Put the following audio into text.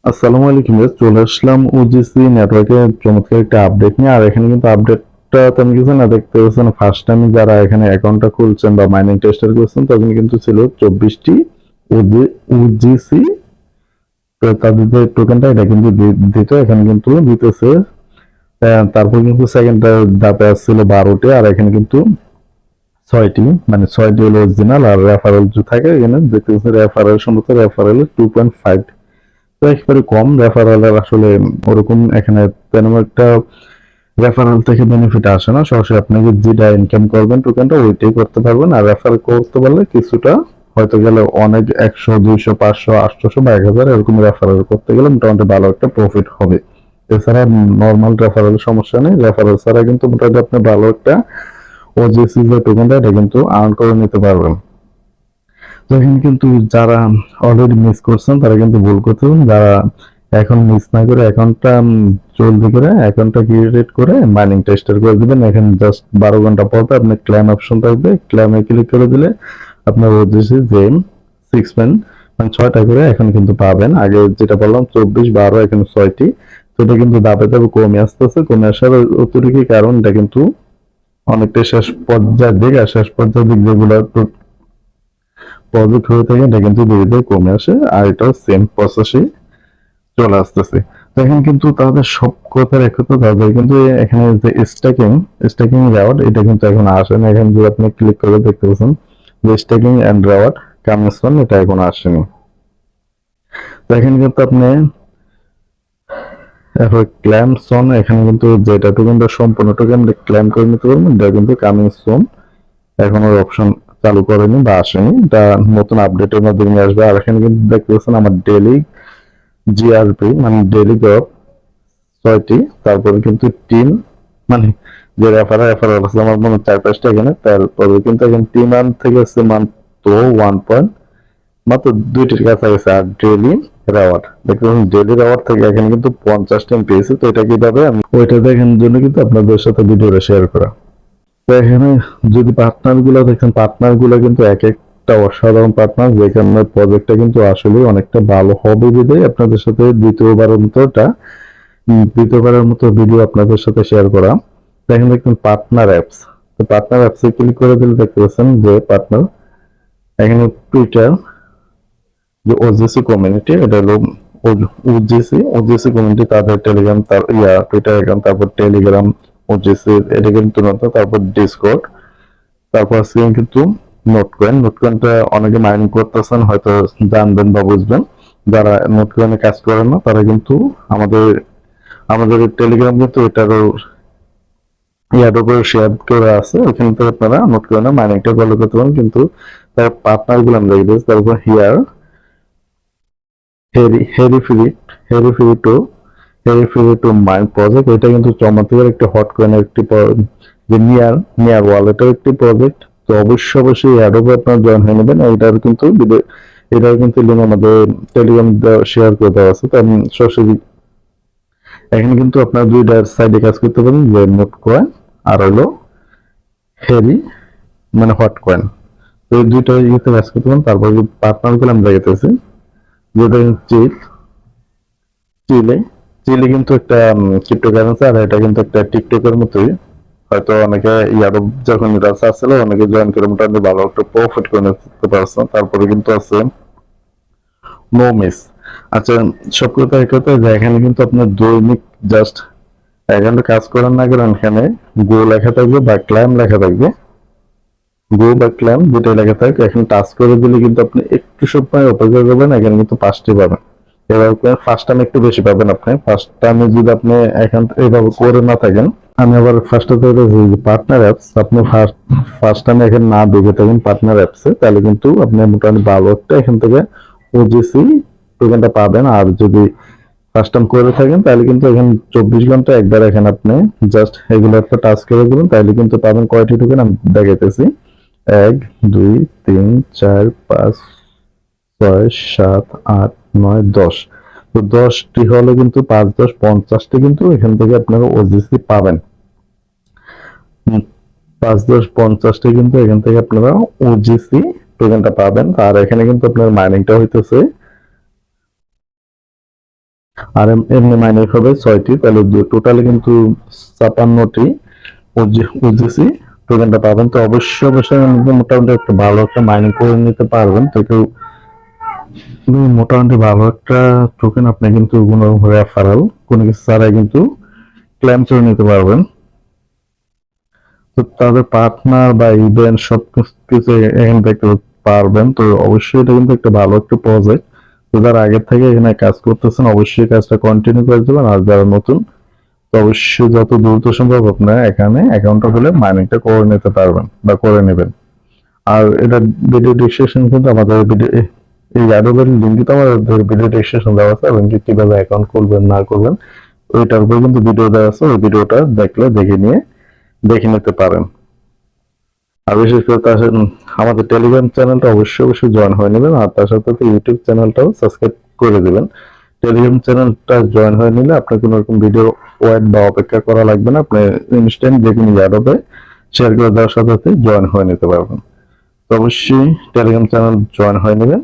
আসসালামু আলাইকুম গাইস, চলে আসলাম ওজিসি নেটওয়ার্কের চমৎকার একটা আপডেট নিয়ে। আর এখানে কিন্তু আপডেটটা তেমন কিছু না, দেখতে পাচ্ছেন ফার্স্ট টাইম যারা এখানে অ্যাকাউন্টটা খুলছেন বা মাইনিং টেস্টার করছেন তখন কিন্তু ছিল 24টি ওজিসি। তো তাদের যে টোকেনটা এটা কিন্তু দিত, এখানে কিন্তু দিতেছে। তারপর কিন্তু সেকেন্ড ধাপে আসছিল 12টি, আর এখানে কিন্তু 6টি, মানে 6টি হলো অরিজিনাল আর রেফারেল যে থাকে এখানে দেখতে পাচ্ছেন রেফারেল সম্ভবত রেফারেল 2.5। তো একেবারে কম রেফারেলের আসলে ওরকম এখানে তেমন একটা রেফারেল থেকে বেনিফিট আসে না। সরাসরি আপনাকে যেটা ইনকাম করবেন টোকেনটা ওইটাই করতে পারবেন। আর রেফার করতে পারলে কিছুটা হয়তো গেলে অনেক 100 200 500 800 বা 1000 এরকম রেফারেল করতে গেলে মোটামুটি ভালো একটা প্রফিট হবে। এছাড়া নর্মাল রেফারেল সমস্যা নেই, রেফারেল ছাড়া কিন্তু মোটামুটি আপনি ভালো একটা ওজিসি যে টোকেনটা এটা কিন্তু আর্ন করে নিতে পারবেন। তো এখানে কিন্তু যারা অলরেডি মিস করছেন তারা কিন্তু ভুল করতেছেন। যারা এখন মিস না করে অ্যাকাউন্টটা জলদি করে অ্যাকাউন্টটা ক্রিয়েট করে মাইনিং টেস্টার করে দিবেন। এখানে জাস্ট 12 ঘন্টা পর আপনি ক্লেম অপশন থাকবে, ক্লেমে ক্লিক করে দিলে আপনার ওজিসি যে 6 মানে 6টা করে এখন কিন্তু পাবেন। আগে যেটা বললাম 24 12 এখন 6টি। তো এটা কিন্তু ধাপে ধাপে কমে আসতেছে, কমে আসার অতিরিক্ত কারণ এটা কিন্তু অনেকটা শেষ পর্যায়ের দিক, আর শেষ পর্যায়ের দিক যেগুলো প্রজেক্ট হয়ে থাকে এটা কিন্তু ধীরে ধীরে কমে আসে, আর এটাও সেম প্রসেসই চলে আসতেছে। তো এখন কিন্তু তাদের সব কথার এক কথা, তাদের কিন্তু এখানে যে স্ট্যাকিং রেওয়ার্ড এটা কিন্তু এখন আসে না। এখানে যদি আপনি ক্লিক করে দেখতে পাচ্ছেন যে স্ট্যাকিং এন্ড রেওয়ার্ড কামিংসন এটা এখন আসেনি। তো এখানে কিন্তু আপনি এরপর ক্লেম সন, এখানে কিন্তু যেটা টোকেনটা সম্পূর্ণ টোকেন ক্লেম করে নিতে পারবেন এটা কিন্তু কামিং সুন এখনো অপশন চালু করেনি বা আসেনি, এটা নতুন আপডেটের মাধ্যমে আসবে। আর এখানে কিন্তু দেখতে পাচ্ছেন আমার ডেইলি জিআরপি মানে ডেইলি জব 6টি। তারপরে কিন্তু টিম মানে যে রেফারেল আছে আমার মনে হয় 4-5টা এখানে। তারপরে কিন্তু এখন টিম আর্ন থেকে আছে মাত্র 1 পয়েন্ট, মাত্র 2টির কাছাকাছি। আর ডেইলি রেওয়ার্ড দেখুন, ডেইলি রেওয়ার্ড থেকে এখানে কিন্তু 50 টাইম পেয়েছি। তো এটা কিভাবে আমি ওইটা দেখানোর জন্য কিন্তু আপনাদের সাথে ভিডিওটা শেয়ার করা। তো এখানে যদি পার্টনার গুলো দেখেন, পার্টনার গুলো কিন্তু এক একটা অসাধারণ পার্টনার, যেখানে প্রজেক্টটা কিন্তু আসলে অনেকটা ভালো হবে বিধায় আপনাদের সাথে দ্বিতীয়বারের মতো ভিডিও আপনাদের সাথে শেয়ার করা। দেখেন দেখুন পার্টনার অ্যাপস। তো পার্টনার অ্যাপসে ক্লিক করে দিলে দেখতে পাচ্ছেন যে পার্টনার এখানে টুইটার যে ওজিসি কমিউনিটি, এটা হলো ওজিসি কমিউনিটি, তাদের টেলিগ্রাম, তার টুইটার অ্যাকাউন্ট, তারপর টেলিগ্রাম ওজিসি এটা কিন্তু নতুন, তারপর ডিসকর্ড, তারপর আজকে কিন্তু নোটকয়েনটা অনেকে মাইনিং করতেছেন, হয়তো জানবেন বা বুঝবেন। যারা নোটকয়েনে কাজ করেন না তারা কিন্তু আমাদের আমাদের টেলিগ্রাম কিন্তু এটারও ইয়ার উপরে শেয়ার করে আছে, ওখান থেকে আপনারা নোটকয়েনে মাইনিংটা ফলো করতে পারেন। কিন্তু তার পার্টনার গুলো আমি দেখে দিচ্ছি। তারপর হিয়ার হেরি হেরি ফ্রি হেরি ফ্রি টু হেরি ফ্রি টু মাইন প্রজেক্ট, এটা কিন্তু চমৎকার একটি হট কয়েনের একটি যে নিয়ার ওয়ালেটের একটি প্রজেক্ট। তো অবশ্যই অ্যাডোবে আপনারা জয়েন হয়ে নেবেন। এটার কিন্তু লিঙ্ক আমাদের টেলিগ্রাম শেয়ার করে দেওয়া আছে। তো আমি সরাসরি এখানে কিন্তু আপনার দুইটার সাইডে কাজ করতে পারেন, যে নোট কয়েন আর হলো হেরি মানে হট কয়েন। তো এই দুইটা ইয়েতে কাজ করতে পারেন। তারপর পার্টনার গুলো আমি দেখাতেছি, যেটা চিলে চিলি কিন্তু একটা ক্রিপ্টোকারেন্সি, আর এটা কিন্তু একটা টিকটকের মতোই। হয়তো অনেকে ইয়ারব যখন এটা ছিল অনেকে জয়েন করে মোটামুটি ভালো একটা প্রফিট করে নিতে পারছেন। তারপরে কিন্তু আছে নো মিস। আচ্ছা, সব কথা এক কথা যে এখানে কিন্তু আপনার দৈনিক জাস্ট এখানে কাজ করেন না করেন, এখানে গো লেখা থাকবে বা ক্লাইম লেখা থাকবে। গো বা ক্লাইম যেটা লেখা থাকে এখানে টাচ করে দিলে কিন্তু আপনি একটু সময় অপেক্ষা করবেন, এখানে কিন্তু 5টি পাবেন। এবার ফার্স্ট টাইম একটু বেশি পাবেন। আপনি ফার্স্ট টাইমে যদি আপনি এখন এইভাবে করে না থাকেন, আমি আবার ফার্স্টে পার্টনার অ্যাপস, আপনি ফার্স্ট টাইম এখানে না দেখে থাকেন পার্টনার অ্যাপসে, তাহলে কিন্তু আপনি মোটামুটি ভালো একটা এখান থেকে ওজিসি টোকেনটা পাবেন। আর যদি ফার্স্ট টাইম করে থাকেন তাহলে কিন্তু এখানে 24 ঘন্টা একবার এখানে আপনি জাস্ট এগুলো একটা টাচ করে দেবেন, তাহলে কিন্তু পাবেন কয়টি টোকেন আমি দেখাইতেছি। 1 2 3 4 5 6 7 8 9 10। তো 10টি হলে কিন্তু 5 10 50টি কিন্তু এখান থেকে আপনারা ওজিসি পাবেন। 5 10 50টি কিন্তু এখান থেকে আপনারা ওজিসি টোকেনটা পাবেন। আর এখানে কিন্তু আপনার মাইনিংটা হইতেছে আর এমনি মাইনিং হবে 6টি, তাহলে টোটালি কিন্তু 56টি ওজিসি টোকেনটা পাবেন। তো অবশ্যই অবশ্যই মোটামুটি একটা ভালো একটা মাইনিং করে নিতে পারবেন। তো কেউ মোটামুটি ভালো একটা টোকেন আপনি কিন্তু কোনো রেফারেল কোনো কিছু ছাড়াই কিন্তু ক্লেম করে নিতে পারবেন। তো তাদের পার্টনার বা ইভেন্ট সব কিছু এখানে দেখতে পারবেন। তো অবশ্যই এটা কিন্তু একটা ভালো একটা প্রজেক্ট। তো যারা আগের থেকে এখানে কাজ করতেছেন অবশ্যই কাজটা কন্টিনিউ করে দেবেন। আর যারা নতুন তো অবশ্যই যত দ্রুত সম্ভব আপনারা এখানে অ্যাকাউন্টটা খুলে মাইনিংটা করে নিতে পারবেন বা করে নেবেন। আর এটা ভিডিও ডিসক্রিপশন কিন্তু আমাদের ভিডিও এই অ্যাডোবের লিঙ্ক তো আমাদের ভিডিও ডিসক্রিপশন দেওয়া আছে, এবং কিভাবে অ্যাকাউন্ট খুলবেন না করবেন ওইটার উপর কিন্তু ভিডিও দেওয়া আছে। ওই ভিডিওটা দেখলে দেখে নিতে পারেন। আর বিশেষ করে আমাদের টেলিগ্রাম চ্যানেলটা অবশ্যই অবশ্যই জয়েন হয়ে নেবেন। আর তার সাথে সাথে ইউটিউব চ্যানেলটাও সাবস্ক্রাইব করে দেবেন। টেলিগ্রাম চ্যানেলটা জয়েন হয়ে নিলে আপনার কোনো রকম ভিডিও ওয়েট বা অপেক্ষা করা লাগবে না। আপনি ইনস্ট্যান্ট যে কোনো অ্যাডোবে শেয়ার করে দেওয়ার সাথে সাথে জয়েন হয়ে নিতে পারবেন। তো অবশ্যই টেলিগ্রাম চ্যানেল জয়েন হয়ে নেবেন।